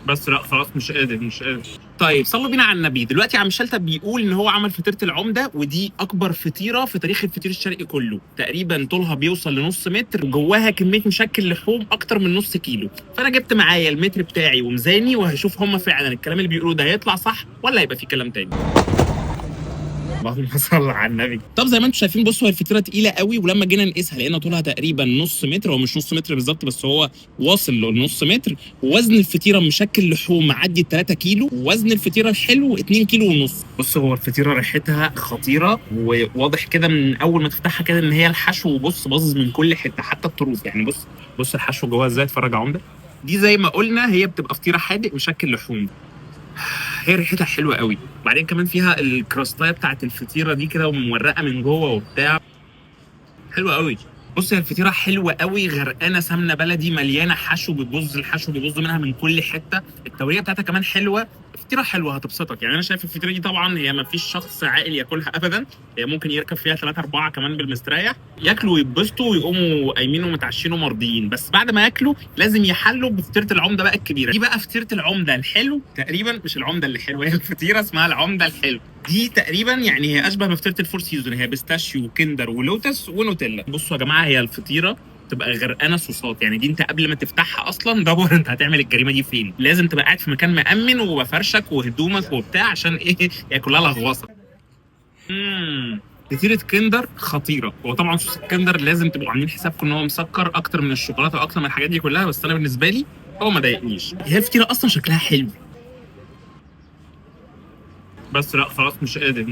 بس لا خلاص مش قادر. طيب صلوا بينا على النبي. دلوقتي عم شلتت بيقول ان هو عمل فطيره العمده، ودي اكبر فطيره في تاريخ الفطير الشرقي كله، تقريبا طولها بيوصل لنص متر وجواها كميه مشكل لحوم اكتر من نص كيلو. فانا جبت معايا المتر بتاعي وميزاني، وهشوف هم فعلا الكلام اللي بيقولوه ده هيطلع صح ولا هيبقى فيه كلام تاني. اللهم صل على النبي. طب زي ما انتم شايفين بصوا، هي الفطيره تقيله قوي، ولما جينا نقيسها لقينا طولها تقريبا نص متر. هو مش نص متر بالظبط بس هو واصل لنص متر. ووزن الفطيره مشكل لحوم معدي 3 كيلو، ووزن الفطيره الحلو 2 كيلو ونص. بص هو الفطيره ريحتها خطيره، وواضح كده من اول ما تفتحها كده ان هي الحشو بص باظظ من كل حته حتى الطروف. يعني بص الحشو جواها ازاي، اتفرج على عمده. دي زي ما قلنا هي بتبقى فطيره حادق مشكل لحوم. هي ريحتها حلوه قوي، وبعدين كمان فيها الكراستايه بتاعت الفطيره دي كده ومورقه من جوه وبتاع. حلوه قوي. بص هي الفطيره حلوه قوي، غرقانه سمنه بلدي مليانه حشو، بتبظ الحشو بيبظ منها من كل حته. التوريه بتاعتها كمان حلوه. فطيره حلوه هتبسطك. يعني انا شايف الفطيره دي طبعا هي ما فيش شخص عاقل ياكلها ابدا. هي ممكن يركب فيها 3 4 كمان بالمستريح، ياكلوا ويتبسطوا ويقوموا قايمين ومتعشين ومرضيين. بس بعد ما ياكلوا لازم يحلوا بفطيره العمده بقى الكبيره دي. بقى فطيره العمده الحلو تقريبا، مش العمده اللي حلوه، هي الفطيره اسمها العمده الحلو. دي تقريبا يعني هي اشبه بفطيره الفور سيزون، هي بيستاشيو وكندر ولوتس ونوتيلا. بصوا يا جماعه، هي الفطيره تبقى غرقانه صوصات. يعني دي انت قبل ما تفتحها اصلا دور انت هتعمل الجريمه دي فين. لازم تبقى قاعد في مكان مأمن ومفرشك وهدومك وبتاع، عشان ايه؟ ياكلها لغواصه. فطيره كندر خطيره. هو طبعا صوص الكندر لازم تبقوا عاملين حسابكم ان هو مسكر اكتر من الشوكولاته واكتر من الحاجات دي كلها، بس انا بالنسبه لي هو ما ضايقنيش. هي الفطيره اصلا شكلها حلو. بس لا خلاص مش قادر.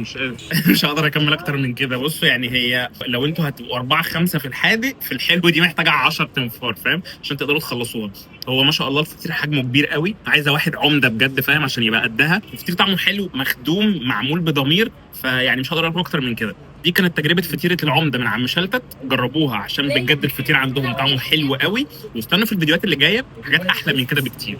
مش هقدر اكمل اكتر من كده. بصوا يعني هي لو انتوا هتبقوا 4 5 في الحادق، في الحلو دي محتاجه 10 تنفار فاهم، عشان تقدروا تخلصوها. هو ما شاء الله الفطير حجمه كبير قوي، عايزه واحد عمده بجد فاهم عشان يبقى قدها. الفطير طعمه حلو مخدوم معمول بضمير، فيعني مش هقدر اقول اكتر من كده. دي كانت تجربه فطيره العمده من عم شلتت. جربوها عشان بجد الفطير عندهم طعمه حلو قوي. واستنوا في الفيديوهات اللي جايه حاجات احلى من كده بكتير.